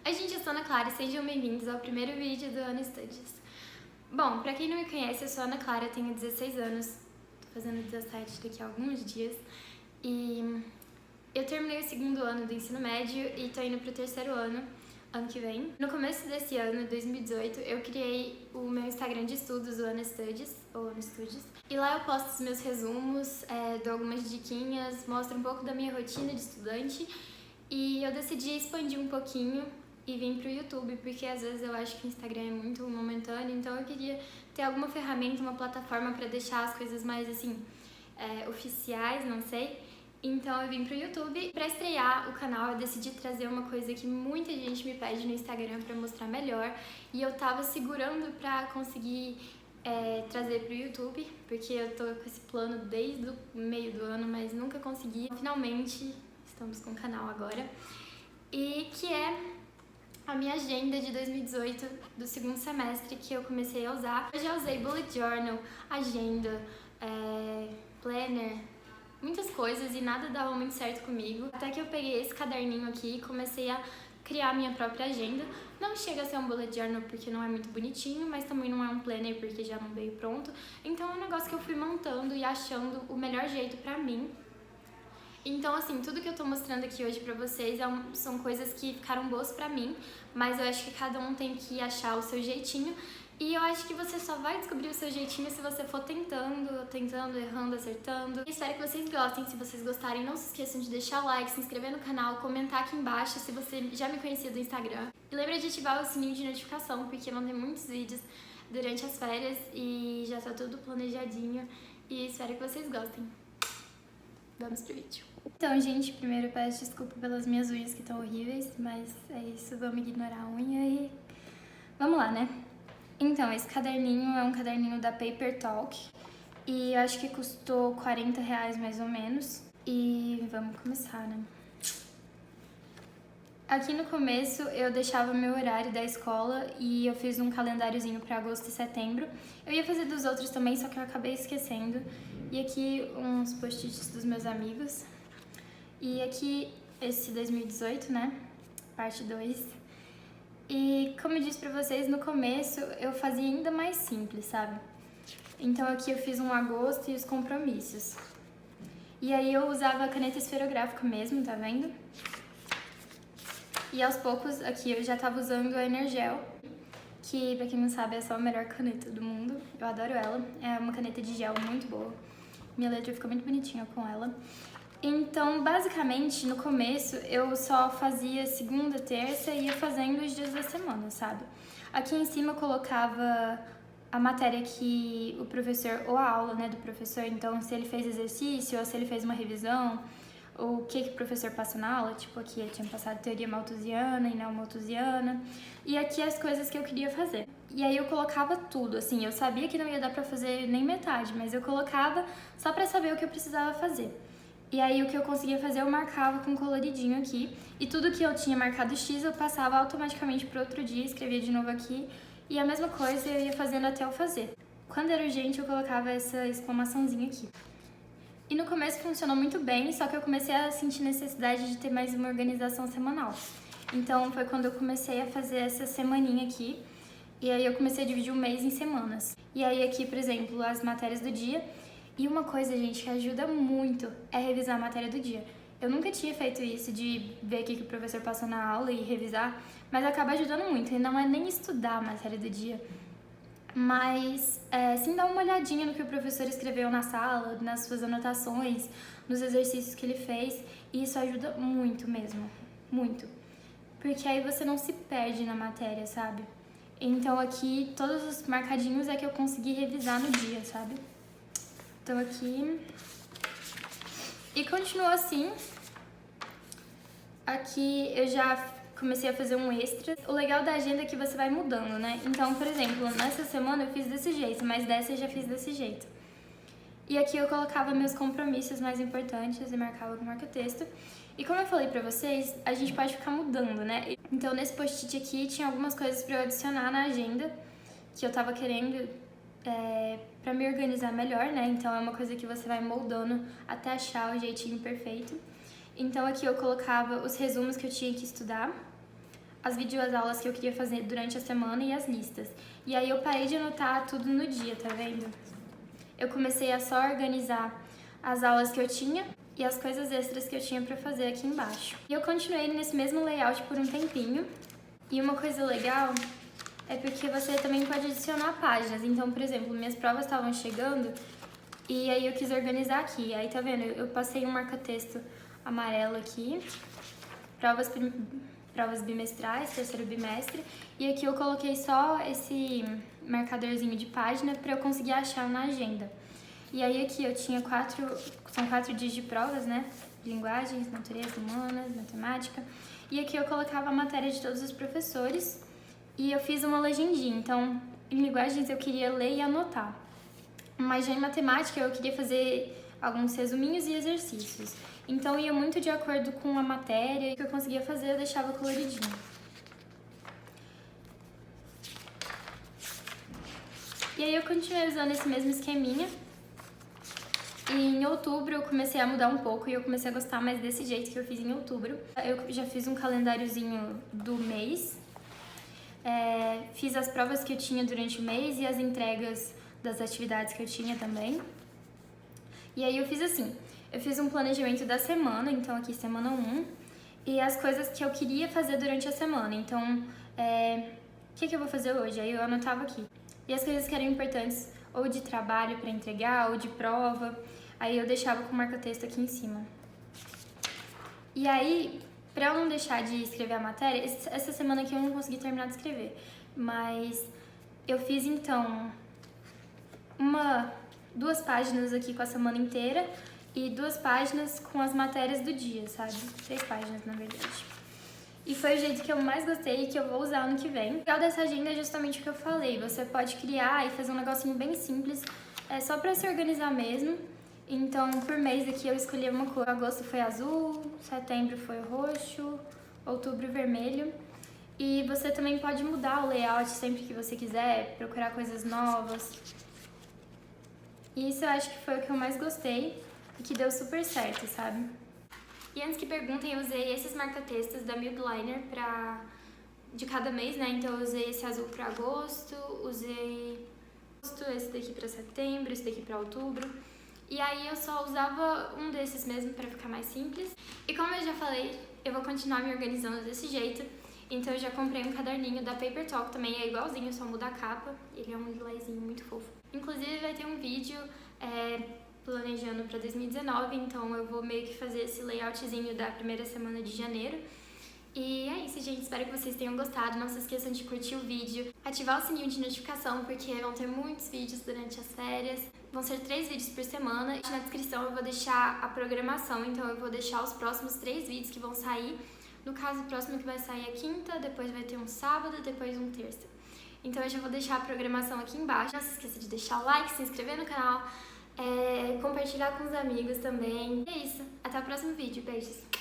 Oi gente, eu sou a Ana Clara e sejam bem-vindos ao primeiro vídeo do Ana Studios. Bom, pra quem não me conhece, eu sou a Ana Clara, tenho 16 anos, tô fazendo 17 daqui a alguns dias e eu terminei o segundo ano do ensino médio e tô indo pro terceiro ano que vem. No começo desse ano, 2018, eu criei o meu Instagram de estudos, o Ana Studios, ou Ana Studios, e lá eu posto os meus resumos, dou algumas diquinhas, mostro um pouco da minha rotina de estudante e eu decidi expandir um pouquinho e vim pro YouTube, porque às vezes eu acho que o Instagram é muito momentâneo, então eu queria ter alguma ferramenta, uma plataforma pra deixar as coisas mais assim, oficiais, não sei. Então eu vim pro YouTube. Pra estrear o canal eu decidi trazer uma coisa que muita gente me pede no Instagram pra mostrar melhor, e eu tava segurando pra conseguir trazer pro YouTube, porque eu tô com esse plano desde o meio do ano, mas nunca consegui. Finalmente estamos com o canal agora, e que é a minha agenda de 2018 do segundo semestre que eu comecei a usar. Eu já usei bullet journal, agenda, planner, muitas coisas e nada dava muito certo comigo. Até que eu peguei esse caderninho aqui e comecei a criar minha própria agenda. Não chega a ser um bullet journal porque não é muito bonitinho, mas também não é um planner porque já não veio pronto. Então é um negócio que eu fui montando e achando o melhor jeito pra mim. Então, assim, tudo que eu tô mostrando aqui hoje pra vocês são coisas que ficaram boas pra mim, mas eu acho que cada um tem que achar o seu jeitinho, e eu acho que você só vai descobrir o seu jeitinho se você for tentando, errando, acertando. Espero que vocês gostem. Se vocês gostarem, não se esqueçam de deixar o like, se inscrever no canal, comentar aqui embaixo se você já me conhecia do Instagram. E lembra de ativar o sininho de notificação, porque vão ter muitos vídeos durante as férias e já tá tudo planejadinho, e espero que vocês gostem. Vamos pro vídeo. Então, gente, primeiro eu peço desculpa pelas minhas unhas que estão horríveis, mas é isso, vamos ignorar a unha e vamos lá, né? Então, esse caderninho é um caderninho da Paper Talk e eu acho que custou R$40 mais ou menos. E vamos começar, né? Aqui no começo eu deixava meu horário da escola e eu fiz um calendáriozinho para agosto e setembro. Eu ia fazer dos outros também, só que eu acabei esquecendo. E aqui uns post-its dos meus amigos. E aqui esse 2018, né? Parte 2. E como eu disse pra vocês, no começo eu fazia ainda mais simples, sabe? Então aqui eu fiz um agosto e os compromissos. E aí eu usava a caneta esferográfica mesmo, tá vendo? E aos poucos aqui eu já tava usando a Energel, que pra quem não sabe é só a melhor caneta do mundo. Eu adoro ela, é uma caneta de gel muito boa. Minha letra fica muito bonitinha com ela. Então, basicamente, no começo eu só fazia segunda, terça e ia fazendo os dias da semana, sabe? Aqui em cima eu colocava a matéria que o professor, ou a aula, né, do professor, então se ele fez exercício ou se ele fez uma revisão, o que o professor passa na aula, tipo aqui eu tinha passado teoria malthusiana e não malthusiana, e aqui as coisas que eu queria fazer. E aí eu colocava tudo, assim, eu sabia que não ia dar pra fazer nem metade, mas eu colocava só pra saber o que eu precisava fazer. E aí o que eu conseguia fazer eu marcava com coloridinho aqui, e tudo que eu tinha marcado X eu passava automaticamente pro outro dia, escrevia de novo aqui, e a mesma coisa eu ia fazendo até eu fazer. Quando era urgente eu colocava essa exclamaçãozinha aqui. E no começo funcionou muito bem, só que eu comecei a sentir necessidade de ter mais uma organização semanal. Então foi quando eu comecei a fazer essa semaninha aqui, e aí eu comecei a dividir o mês em semanas. E aí aqui, por exemplo, as matérias do dia. E uma coisa, gente, que ajuda muito é revisar a matéria do dia. Eu nunca tinha feito isso de ver o que o professor passou na aula e revisar, mas acaba ajudando muito. E não é nem estudar a matéria do dia, mas sim dar uma olhadinha no que o professor escreveu na sala, nas suas anotações, nos exercícios que ele fez. E isso ajuda muito mesmo, muito. Porque aí você não se perde na matéria, sabe? Então aqui, todos os marcadinhos é que eu consegui revisar no dia, sabe? Então aqui, e continua assim. Aqui eu já comecei a fazer um extra. O legal da agenda é que você vai mudando, né? Então, por exemplo, nessa semana eu fiz desse jeito, mas dessa eu já fiz desse jeito. E aqui eu colocava meus compromissos mais importantes e marcava com marca-texto. E como eu falei pra vocês, a gente pode ficar mudando, né? Então nesse post-it aqui tinha algumas coisas pra eu adicionar na agenda que eu tava querendo pra me organizar melhor, né? Então é uma coisa que você vai moldando até achar o jeitinho perfeito. Então aqui eu colocava os resumos que eu tinha que estudar, as videoaulas que eu queria fazer durante a semana e as listas. E aí eu parei de anotar tudo no dia, tá vendo? Eu comecei a só organizar as aulas que eu tinha e as coisas extras que eu tinha pra fazer aqui embaixo. E eu continuei nesse mesmo layout por um tempinho. E uma coisa legal é porque você também pode adicionar páginas. Então, por exemplo, minhas provas estavam chegando e aí eu quis organizar aqui. Aí tá vendo? Eu passei um marca-texto amarelo aqui, provas bimestrais, terceiro bimestre, e aqui eu coloquei só esse marcadorzinho de página para eu conseguir achar na agenda. E aí aqui eu tinha são 4 dias de provas, né? Linguagens, natureza, humanas, matemática. E aqui eu colocava a matéria de todos os professores e eu fiz uma legendinha. Então, em linguagens eu queria ler e anotar. Mas já em matemática eu queria fazer alguns resuminhos e exercícios. Então ia muito de acordo com a matéria, que eu conseguia fazer eu deixava coloridinho. E aí eu continuei usando esse mesmo esqueminha. E em outubro eu comecei a mudar um pouco e eu comecei a gostar mais desse jeito que eu fiz em outubro. Eu já fiz um calendáriozinho do mês, fiz as provas que eu tinha durante o mês e as entregas das atividades que eu tinha também. E aí eu fiz assim, eu fiz um planejamento da semana, então aqui semana 1, e as coisas que eu queria fazer durante a semana. Então, o que eu vou fazer hoje? Aí eu anotava aqui. E as coisas que eram importantes, ou de trabalho para entregar, ou de prova, aí eu deixava com marca-texto aqui em cima. E aí, pra eu não deixar de escrever a matéria, essa semana aqui eu não consegui terminar de escrever, mas eu fiz então 2 páginas aqui com a semana inteira e 2 páginas com as matérias do dia, sabe? 3 páginas, na verdade. E foi o jeito que eu mais gostei e que eu vou usar ano que vem. O legal dessa agenda é justamente o que eu falei. Você pode criar e fazer um negocinho bem simples, só pra se organizar mesmo. Então, por mês aqui eu escolhi uma cor. Agosto foi azul, setembro foi roxo, outubro vermelho. E você também pode mudar o layout sempre que você quiser, procurar coisas novas. E isso eu acho que foi o que eu mais gostei e que deu super certo, sabe? E antes que perguntem, eu usei esses marca-textos da Mildliner de cada mês, né? Então eu usei esse azul para agosto, usei esse daqui para setembro, esse daqui para outubro. E aí eu só usava um desses mesmo para ficar mais simples. E como eu já falei, eu vou continuar me organizando desse jeito. Então eu já comprei um caderninho da Paper Talk, também é igualzinho, só muda a capa. Ele é um lilazinho muito fofo. Inclusive vai ter um vídeo planejando para 2019, então eu vou meio que fazer esse layoutzinho da primeira semana de janeiro. E é isso, gente. Espero que vocês tenham gostado. Não se esqueçam de curtir o vídeo, ativar o sininho de notificação, porque vão ter muitos vídeos durante as férias. Vão ser 3 vídeos por semana. Na descrição eu vou deixar a programação, então eu vou deixar os próximos 3 vídeos que vão sair. No caso, o próximo que vai sair é quinta, depois vai ter um sábado, depois um terça. Então eu já vou deixar a programação aqui embaixo. Não se esqueça de deixar o like, se inscrever no canal, compartilhar com os amigos também. E é isso. Até o próximo vídeo. Beijos!